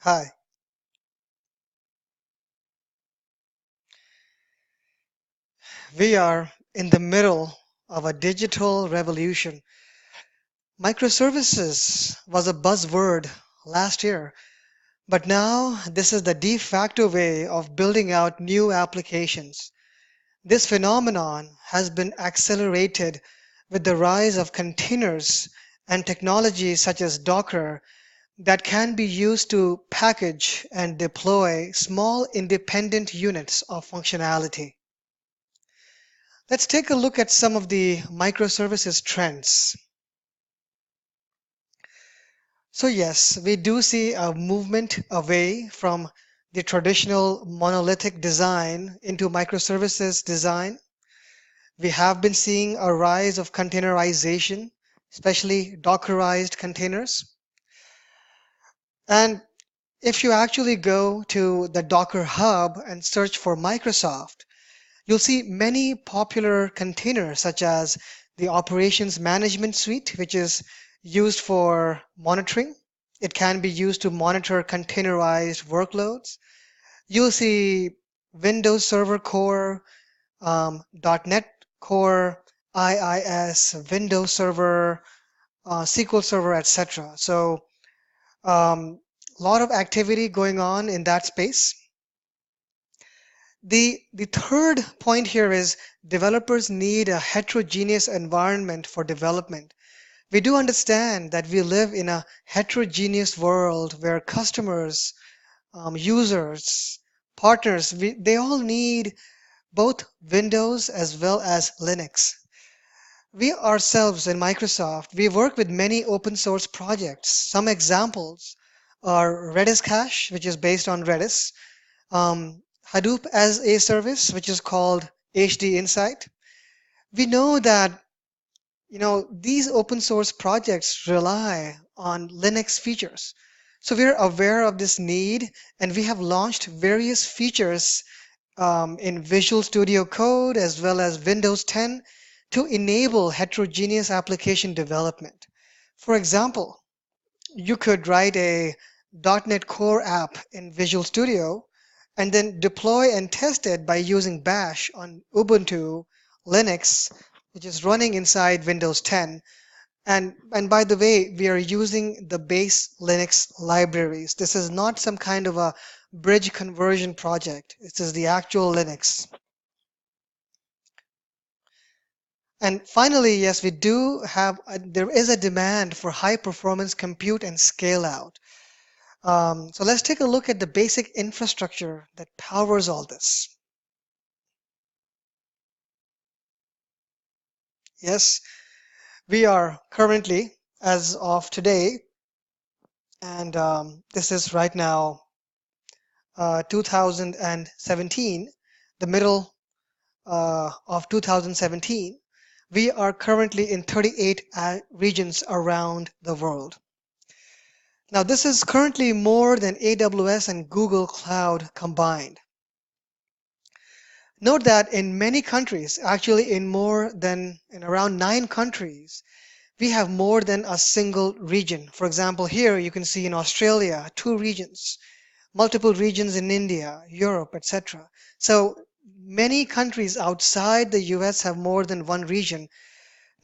Hi. We are in the middle of a digital revolution. Microservices was a buzzword last year, but now this is the de facto way of building out new applications. This phenomenon has been accelerated with the rise of containers and technologies such as Docker that can be used to package and deploy small independent units of functionality. Let's take a look at some of the microservices trends. So yes, we do see a movement away from the traditional monolithic design into microservices design. We have been seeing a rise of containerization, especially Dockerized containers. And if you actually go to the Docker Hub and search for Microsoft, you'll see many popular containers such as the Operations Management Suite, which is used for monitoring. It can be used to monitor containerized workloads. You'll see Windows Server Core, .NET Core, IIS, Windows Server, SQL Server, etc. So a lot of activity going on in that space. The third point here is developers need a heterogeneous environment for development. We do understand that we live in a heterogeneous world where customers, users, partners, they all need both Windows as well as Linux. We ourselves in Microsoft, we work with many open source projects. Some examples are Redis Cache, which is based on Redis, Hadoop as a service, which is called HD Insight. We know that these open source projects rely on Linux features. So we're aware of this need, and we have launched various features in Visual Studio Code as well as Windows 10 to enable heterogeneous application development. For example, you could write a .NET Core app in Visual Studio and then deploy and test it by using Bash on Ubuntu, Linux, which is running inside Windows 10. And by the way, we are using the base Linux libraries. This is not some kind of a bridge conversion project. This is the actual Linux. And finally, yes, we do have, there is a demand for high performance compute and scale out. So let's take a look at the basic infrastructure that powers all this. Yes, we are currently, as of today, and this is right now 2017, the middle of 2017, we are currently in 38 regions around the world. Now, this is currently more than AWS and Google Cloud combined. Note that in many countries, actually in around 9 countries, we have more than a single region. For example, here you can see in Australia, 2 regions, multiple regions in India, Europe, etc. So many countries outside the US have more than one region.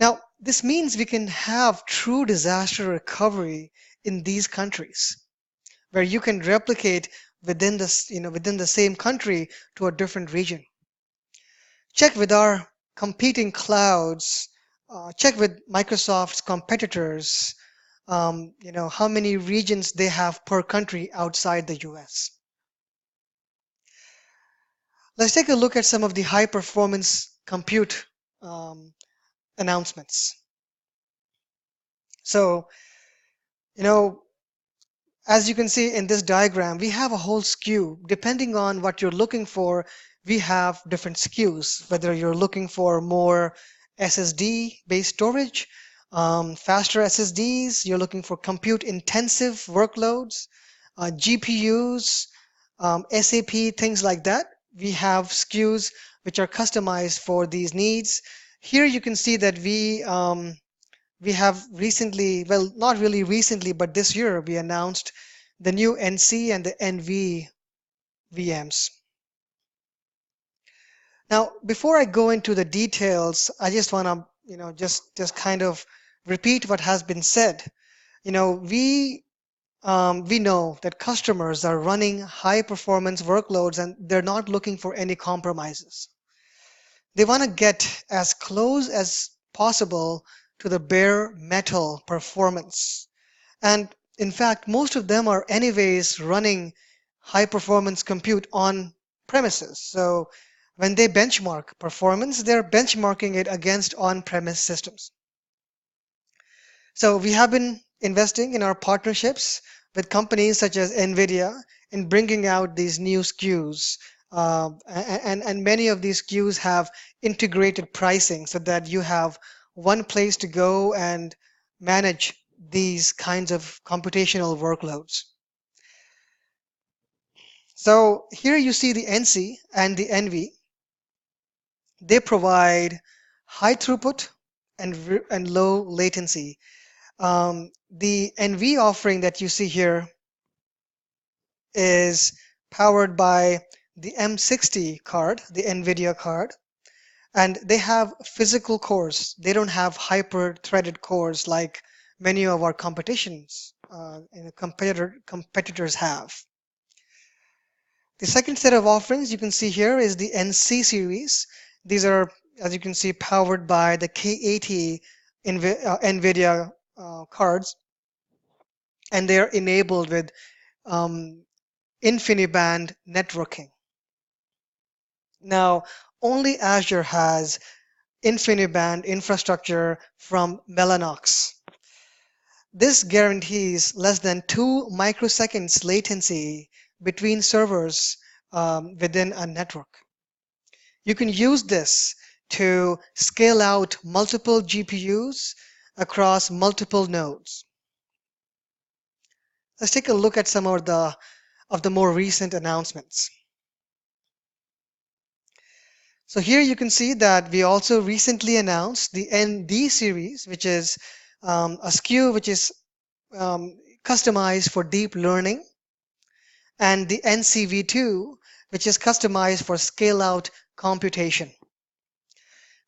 Now, this means we can have true disaster recovery in these countries, where you can replicate within the same country to a different region. Check with our competing clouds, check with Microsoft's competitors, how many regions they have per country outside the US. Let's take a look at some of the high performance compute announcements. So, you know, as you can see in this diagram, we have a whole SKU. Depending on what you're looking for, we have different SKUs, whether you're looking for more SSD-based storage, faster SSDs, you're looking for compute-intensive workloads, GPUs, SAP, things like that. We have SKUs which are customized for these needs. Here you can see that we have recently, well, not really recently, but this year we announced the new NC and the NV VMs. Now, before I go into the details, I just want to, just kind of repeat what has been said. We know that customers are running high performance workloads and they're not looking for any compromises. They want to get as close as possible to the bare metal performance. And in fact, most of them are anyways running high performance compute on premises. So when they benchmark performance, they're benchmarking it against on-premise systems. So we have been investing in our partnerships with companies such as NVIDIA in bringing out these new SKUs. And many of these SKUs have integrated pricing so that you have one place to go and manage these kinds of computational workloads. So here you see the NC and the NV. They provide high throughput and low latency. The NV offering that you see here is powered by the M60 card, the NVIDIA card, and they have physical cores. They don't have hyper-threaded cores like many of our competitions and competitors have. The second set of offerings you can see here is the NC series. These are, as you can see, powered by the K80 NVIDIA cards, and they are enabled with InfiniBand networking. Now, only Azure has InfiniBand infrastructure from Mellanox. This guarantees less than 2 microseconds latency between servers within a network. You can use this to scale out multiple GPUs across multiple nodes. Let's take a look at some of the more recent announcements. So here you can see that we also recently announced the ND series, which is a SKU which is customized for deep learning, and the NCV2, which is customized for scale-out computation.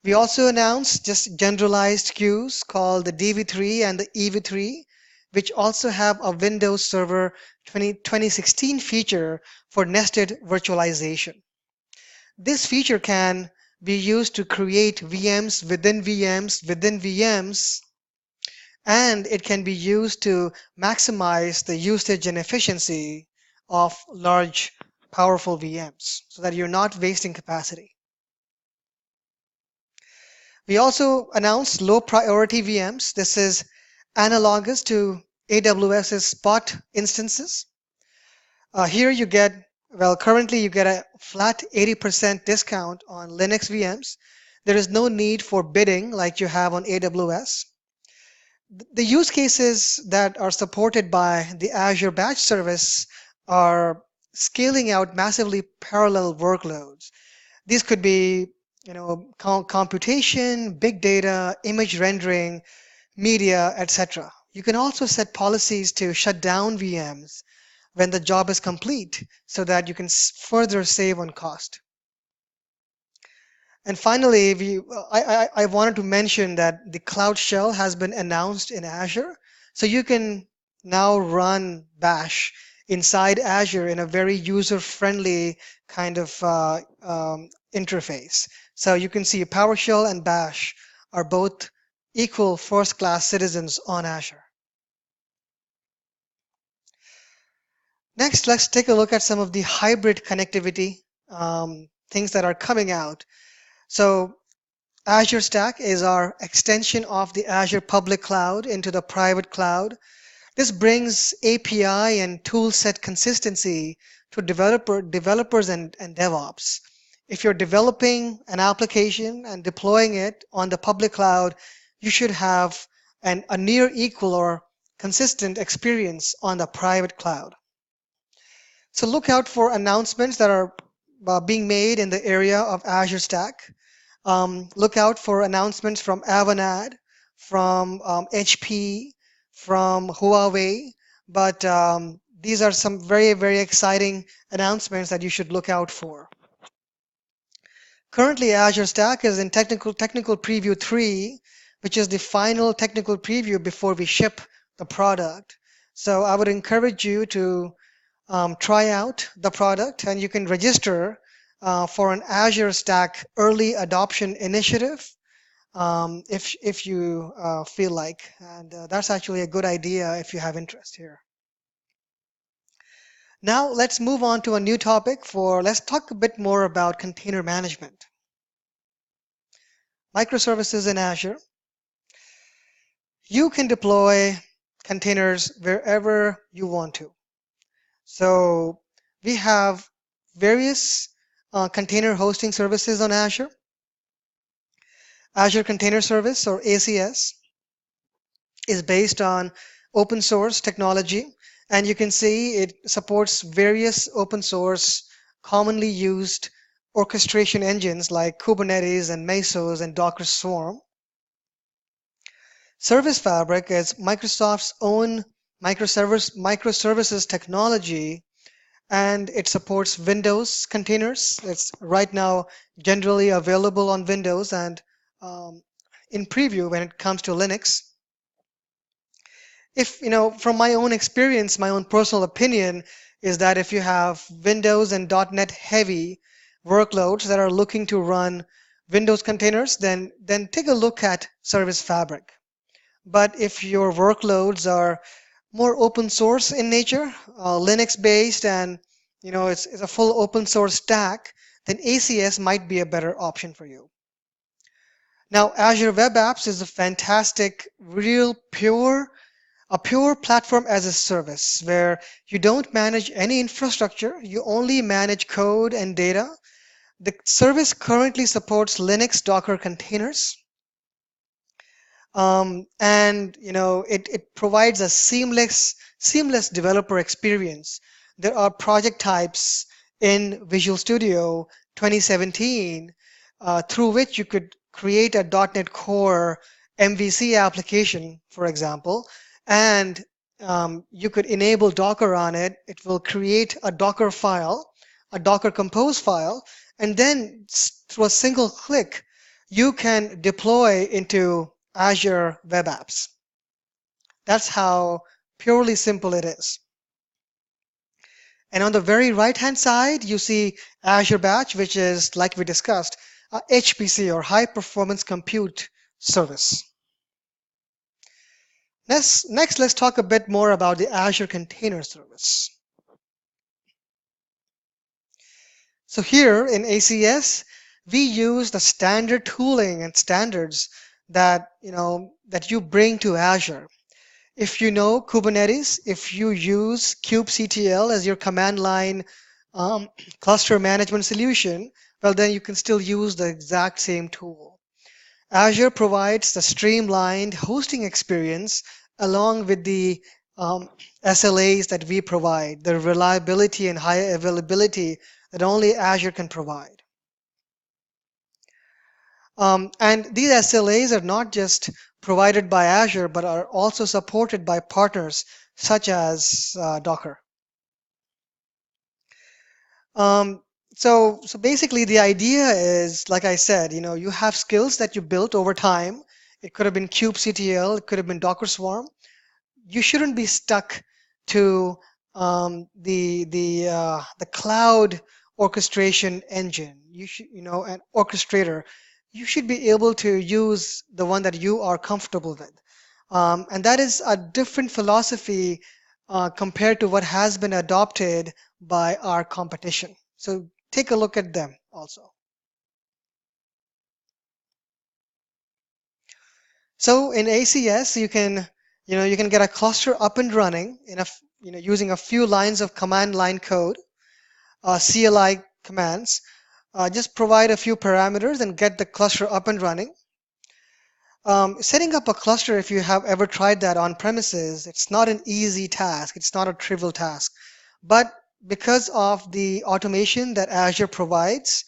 We also announced just generalized SKUs called the DV3 and the EV3, which also have a Windows Server 2016 feature for nested virtualization. This feature can be used to create VMs within VMs within VMs, and it can be used to maximize the usage and efficiency of large, powerful VMs so that you're not wasting capacity. We also announced low priority VMs. This is analogous to AWS's Spot instances. Here you get, currently you get a flat 80% discount on Linux VMs. There is no need for bidding like you have on AWS. The use cases that are supported by the Azure Batch service are scaling out massively parallel workloads. These could be, computation, big data, image rendering, media, etc. You can also set policies to shut down VMs when the job is complete so that you can further save on cost. And finally, I wanted to mention that the Cloud Shell has been announced in Azure. So you can now run Bash inside Azure in a very user-friendly kind of interface. So you can see PowerShell and Bash are both equal first-class citizens on Azure. Next, let's take a look at some of the hybrid connectivity things that are coming out. So Azure Stack is our extension of the Azure public cloud into the private cloud. This brings API and tool set consistency to developers and DevOps. If you're developing an application and deploying it on the public cloud, you should have a near equal or consistent experience on the private cloud. So look out for announcements that are being made in the area of Azure Stack. Look out for announcements from Avanade, from HP, from Huawei, but these are some very, very exciting announcements that you should look out for. Currently, Azure Stack is in technical preview 3, which is the final technical preview before we ship the product. So I would encourage you to try out the product, and you can register for an Azure Stack early adoption initiative if you feel like. And that's actually a good idea if you have interest here. Now let's move on to a new topic let's talk a bit more about container management. Microservices in Azure. You can deploy containers wherever you want to. So we have various container hosting services on Azure. Azure Container Service, or ACS, is based on open source technology, and you can see it supports various open source commonly used orchestration engines like Kubernetes and Mesos and Docker Swarm. Service Fabric is Microsoft's own microservices technology, and it supports Windows containers. It's right now generally available on Windows and in preview when it comes to Linux. From my own experience, my own personal opinion is that if you have Windows and .NET heavy workloads that are looking to run Windows containers, then take a look at Service Fabric. But if your workloads are more open source in nature, Linux based, and it's a full open source stack, then ACS might be a better option for you. Now, Azure Web Apps is a fantastic, a pure platform as a service where you don't manage any infrastructure, you only manage code and data. The service currently supports Linux Docker containers. And it provides a seamless developer experience. There are project types in Visual Studio 2017 through which you could create a .NET Core MVC application, for example, and you could enable Docker on it. It will create a Docker file, a Docker Compose file, and then through a single click, you can deploy into Azure Web Apps. That's how purely simple it is. And on the very right-hand side, you see Azure Batch, which is, like we discussed, HPC, or High Performance Compute Service. Next, let's talk a bit more about the Azure Container Service. So here in ACS, we use the standard tooling and standards that you bring to Azure. If you know Kubernetes, if you use kubectl as your command line cluster management solution, well, then you can still use the exact same tool. Azure provides the streamlined hosting experience along with the SLAs that we provide, the reliability and high availability that only Azure can provide. And these SLAs are not just provided by Azure, but are also supported by partners such as Docker. So basically the idea is, like I said, you have skills that you built over time. It could have been kubectl, it could have been Docker Swarm. You shouldn't be stuck to the cloud orchestration engine. You should, an orchestrator. You should be able to use the one that you are comfortable with. And that is a different philosophy compared to what has been adopted by our competition. So take a look at them also. So in ACS, you can get a cluster up and running using a few lines of command line code, CLI commands. Just provide a few parameters and get the cluster up and running. Setting up a cluster, if you have ever tried that on premises, it's not an easy task. It's not a trivial task. But because of the automation that Azure provides,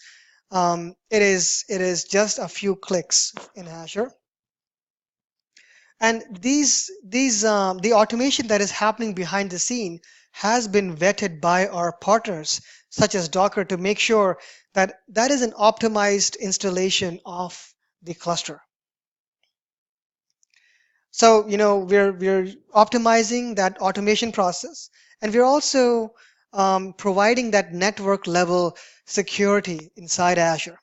it is just a few clicks in Azure. And the automation that is happening behind the scene has been vetted by our partners, such as Docker, to make sure that that is an optimized installation of the cluster. So, we're optimizing that automation process, and we're also providing that network level security inside Azure.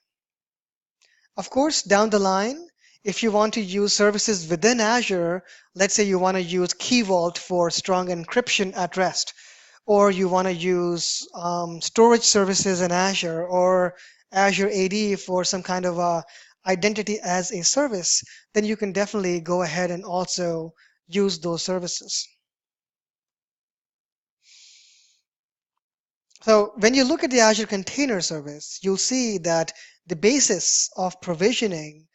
Of course, down the line, if you want to use services within Azure, let's say you want to use Key Vault for strong encryption at rest, or you want to use storage services in Azure, or Azure AD for some kind of identity as a service, then you can definitely go ahead and also use those services. So when you look at the Azure Container Service, you'll see that the basis of provisioning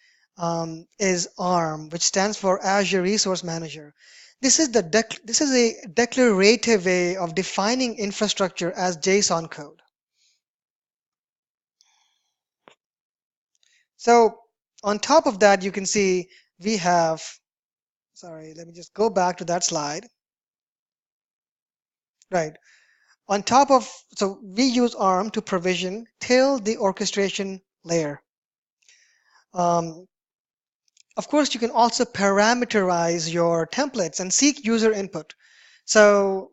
is ARM, which stands for Azure Resource Manager. This is a declarative way of defining infrastructure as JSON code. So on top of that, you can see we have, sorry, let me just go back to that slide. Right. On top of, so we use ARM to provision till the orchestration layer. Of course, you can also parameterize your templates and seek user input. So,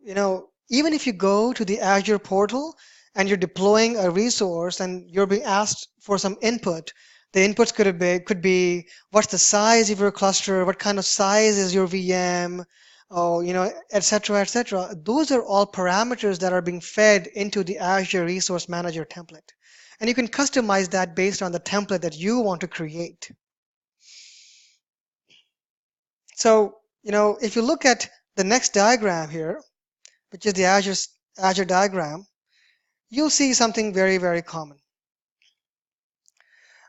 even if you go to the Azure portal and you're deploying a resource and you're being asked for some input, the inputs could be what's the size of your cluster, what kind of size is your VM, oh, et cetera, et cetera. Those are all parameters that are being fed into the Azure Resource Manager template. And you can customize that based on the template that you want to create. So, if you look at the next diagram here, which is the Azure diagram, you'll see something very, very common.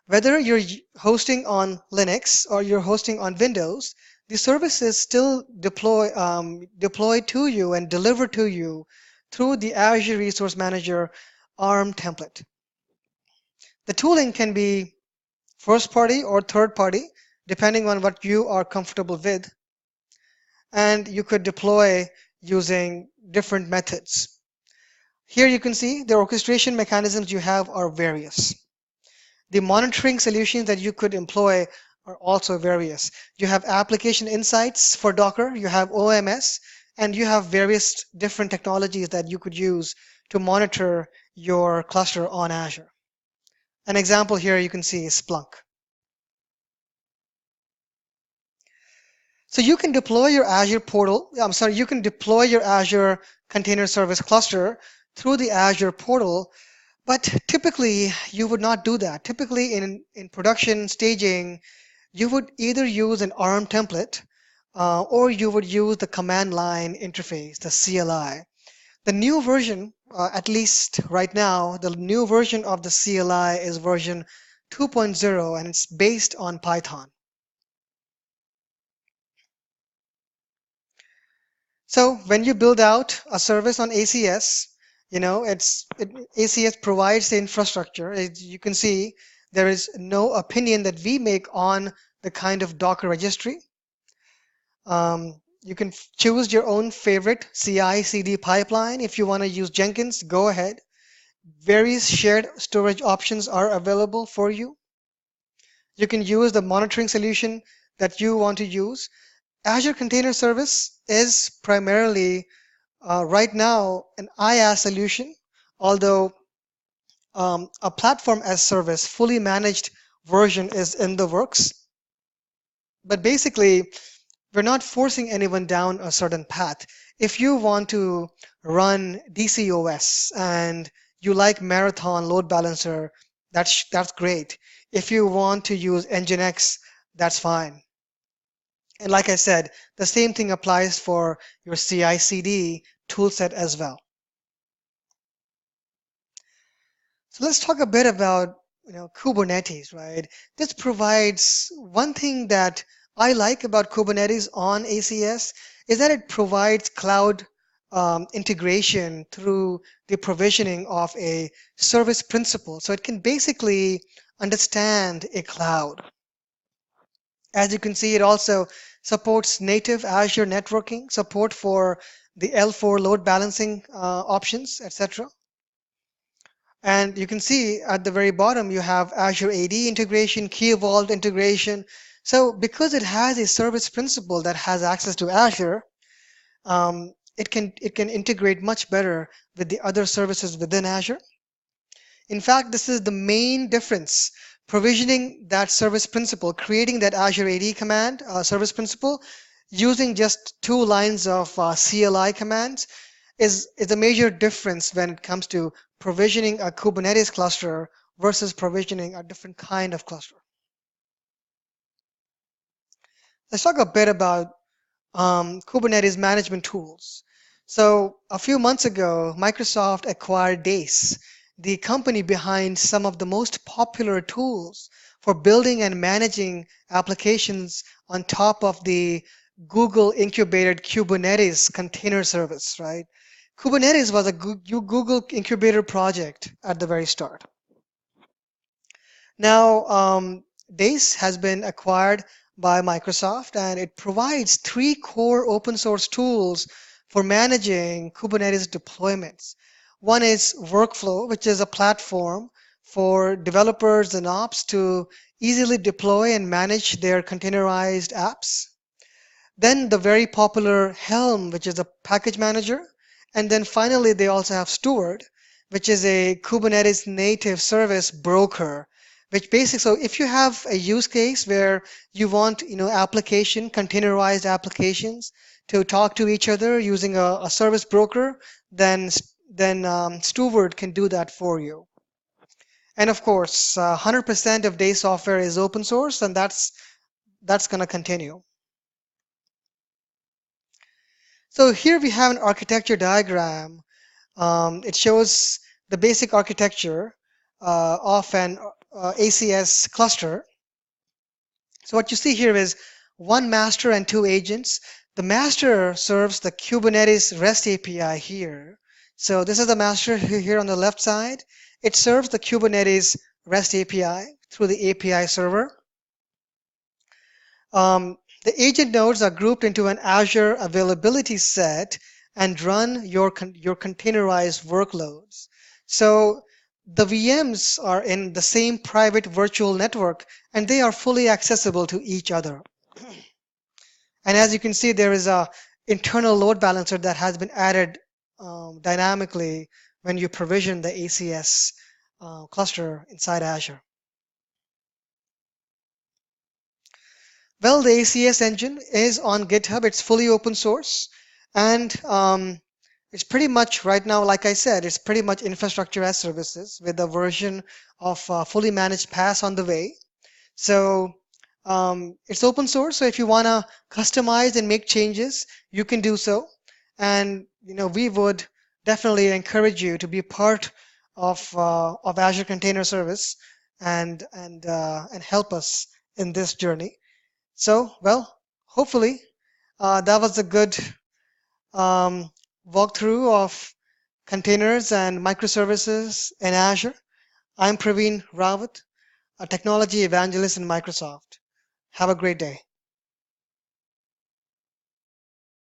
Whether you're hosting on Linux or you're hosting on Windows, the services still deploy to you and deliver to you through the Azure Resource Manager ARM template. The tooling can be first party or third party, depending on what you are comfortable with. And you could deploy using different methods. Here you can see the orchestration mechanisms you have are various. The monitoring solutions that you could employ are also various. You have application insights for Docker, you have OMS, and you have various different technologies that you could use to monitor your cluster on Azure. An example here you can see is Splunk. So you can deploy your Azure Portal, you can deploy your Azure Container Service Cluster through the Azure Portal, but typically you would not do that. Typically in production staging, you would either use an ARM template or you would use the command line interface, the CLI. The new version, at least right now, the new version of the CLI is version 2.0 and it's based on Python. So when you build out a service on ACS, ACS provides the infrastructure. As you can see, there is no opinion that we make on the kind of Docker registry. You can choose your own favorite CI/CD pipeline. If you want to use Jenkins, go ahead. Various shared storage options are available for you. You can use the monitoring solution that you want to use. Azure Container Service is primarily right now an IaaS solution, although a platform as service fully managed version is in the works. But basically, we're not forcing anyone down a certain path. If you want to run DCOS and you like Marathon load balancer, that's great. If you want to use Nginx, that's fine. And like I said, the same thing applies for your CI/CD toolset as well. So let's talk a bit about Kubernetes, right? This provides one thing that I like about Kubernetes on ACS is that it provides cloud integration through the provisioning of a service principal. So it can basically understand a cloud. As you can see, it also supports native Azure networking, support for the L4 load balancing options, etc. And you can see at the very bottom, you have Azure AD integration, Key Vault integration. So because it has a service principal that has access to Azure, it can integrate much better with the other services within Azure. In fact, this is the main difference. Provisioning that service principal, creating that Azure AD command, service principal, using just 2 lines of CLI commands is a major difference when it comes to provisioning a Kubernetes cluster versus provisioning a different kind of cluster. Let's talk a bit about Kubernetes management tools. So a few months ago, Microsoft acquired Dace, the company behind some of the most popular tools for building and managing applications on top of the Google incubated Kubernetes container service, right? Kubernetes was a Google incubator project at the very start. Now, Dace has been acquired by Microsoft, and it provides 3 core open source tools for managing Kubernetes deployments. One is Workflow, which is a platform for developers and ops to easily deploy and manage their containerized apps. Then the very popular Helm, which is a package manager. And then finally, they also have Steward, which is a Kubernetes native service broker, which basically, so if you have a use case where you want, containerized applications to talk to each other using a service broker, then Steward can do that for you. And of course, 100% of Day software is open source, and that's going to continue. So here we have an architecture diagram. It shows the basic architecture of an ACS cluster. So what you see here is 1 master and 2 agents. The master serves the Kubernetes REST API here. So this is the master here on the left side. It serves the Kubernetes REST API through the API server. The agent nodes are grouped into an Azure availability set and run your containerized workloads. So the VMs are in the same private virtual network, and they are fully accessible to each other. And as you can see, there is a internal load balancer that has been added dynamically when you provision the ACS cluster inside Azure. Well, the ACS engine is on GitHub. It's fully open source. And it's pretty much right now, like I said, it's pretty much infrastructure as services with a version of fully managed PaaS on the way. So it's open source. So if you want to customize and make changes, you can do so. And we would definitely encourage you to be part of Azure Container Service and help us in this journey. So, well, hopefully that was a good walkthrough of containers and microservices in Azure. I'm Praveen Rawat, a technology evangelist in Microsoft. Have a great day.